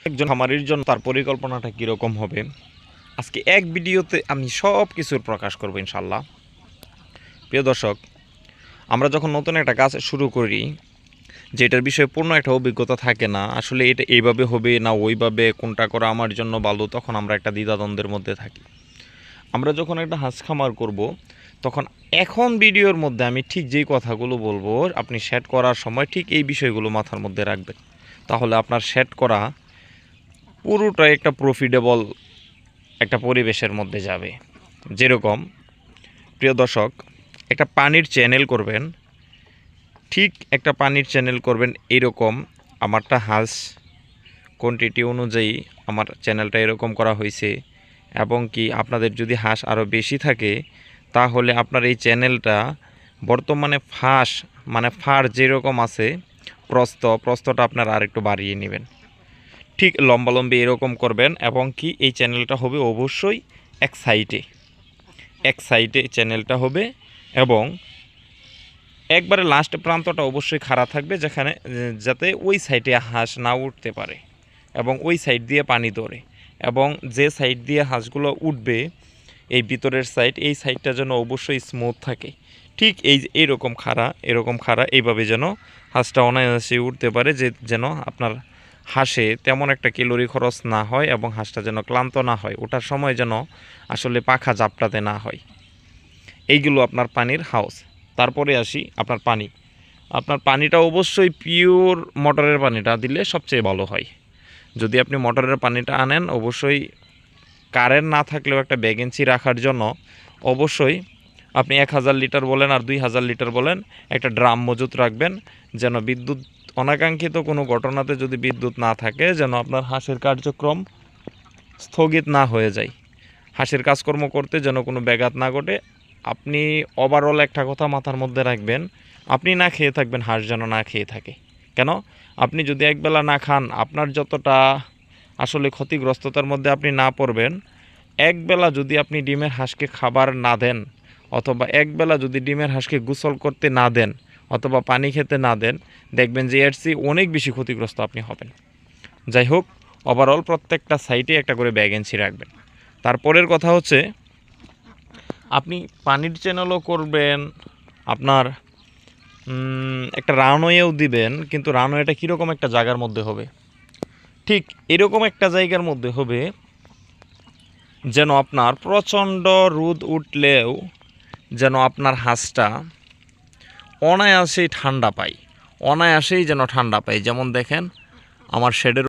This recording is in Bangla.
একজন খামারির জন্য তার পরিকল্পনাটা কীরকম হবে আজকে এক ভিডিওতে আমি সব কিছুর প্রকাশ করব ইনশাল্লাহ। প্রিয় দর্শক, আমরা যখন নতুন একটা কাজ শুরু করি যেটার বিষয়ে পূর্ণ একটা অভিজ্ঞতা থাকে না, আসলে এটা এইভাবে হবে না ওইভাবে, কোনটা করা আমার জন্য ভালো, তখন আমরা একটা দ্বিধাদ্বন্দ্বের মধ্যে থাকি। আমরা যখন একটা হাঁস খামার করব তখন এখন ভিডিওর মধ্যে আমি ঠিক যেই কথাগুলো বলবো আপনি সেট করার সময় ঠিক এই বিষয়গুলো মাথার মধ্যে রাখবেন, তাহলে আপনার সেট করা পুরোটাই একটা প্রফিটেবল একটা পরিবেশের মধ্যে যাবে। যেরকম প্রিয় দর্শক, একটা পানির চ্যানেল করবেন, ঠিক একটা পানির চ্যানেল করবেন এরকম। আমারটা হাঁস কোয়ান্টিটি অনুযায়ী আমার চ্যানেলটা এরকম করা হয়েছে, এবং কি আপনাদের যদি হাঁস আরও বেশি থাকে তাহলে আপনার এই চ্যানেলটা বর্তমানে ফার যেরকম আছে প্রস্থটা আপনার আরেকটু বাড়িয়ে নেবেন, ঠিক লম্বালম্বি এরকম করবেন। এবং কি এই চ্যানেলটা হবে অবশ্যই এক সাইডে চ্যানেলটা হবে, এবং একবারে লাস্ট প্রান্তটা অবশ্যই খাড়া থাকবে, যাতে ওই সাইডে হাঁস না উঠতে পারে এবং ওই সাইড দিয়ে পানি ধরে, এবং যে সাইড দিয়ে হাঁসগুলো উঠবে এই ভিতরের সাইড, এই সাইডটা যেন অবশ্যই স্মুথ থাকে। ঠিক এরকম খাড়া এইভাবে যেন হাঁসটা অনায়াসে উঠতে পারে, যেন আপনার হাঁসে তেমন একটা ক্যালোরি খরচ না হয় এবং হাঁসটা যেন ক্লান্ত না হয়, ওঠার সময় যেন আসলে পাখা জাপটাতে না হয়। এইগুলো আপনার পানির হাউস। তারপরে আসি আপনার পানিটা অবশ্যই পিওর মোটরের পানিটা দিলে সবচেয়ে ভালো হয়। যদি আপনি মোটরের পানিটা আনেন, অবশ্যই কারেন্ট না থাকলেও একটা ভ্যাকেন্সি রাখার জন্য অবশ্যই আপনি 1000 লিটার বলেন আর 2000 লিটার বলেন একটা ড্রাম মজুত রাখবেন, যেন বিদ্যুৎ অনাকাঙ্ক্ষিত কোনো ঘটনাতে যদি বিদ্যুৎ না থাকে যেন আপনার হাঁসের কার্যক্রম স্থগিত না হয়ে যায়, হাঁসের কাজকর্ম করতে যেন কোনো ব্যাঘাত না ঘটে। আপনি ওভারঅল একটা কথা মাথার মধ্যে রাখবেন, আপনি না খেয়ে থাকবেন, হাঁস যেন না খেয়ে থাকে। কেন? আপনি যদি একবেলা না খান, আপনার যতটা আসলে ক্ষতিগ্রস্ততার মধ্যে আপনি না পড়বেন, একবেলা যদি আপনি ডিমের হাঁসকে খাবার না দেন, অথবা একবেলা যদি ডিমের হাঁসকে গোসল করতে না দেন, অথবা পানি খেতে না দেন, দেখবেন যে এর চেয়ে অনেক বেশি ক্ষতিগ্রস্ত আপনি হবেন। যাই হোক, ওভারঅল প্রত্যেকটা সাইটে একটা করে ভ্যাকেন্সি রাখবেন। তারপরের কথা হচ্ছে আপনি পানির চ্যানেলও করবেন, আপনার একটা রানওয়েও দিবেন, কিন্তু রানওয়েটা কীরকম একটা জায়গার মধ্যে হবে, ঠিক এরকম একটা জায়গার মধ্যে হবে যেন আপনার প্রচণ্ড রোদ উঠলেও যেন আপনার হাঁসটা অনায়াসেই যেন ঠান্ডা পায়। যেমন দেখেন আমার শেডের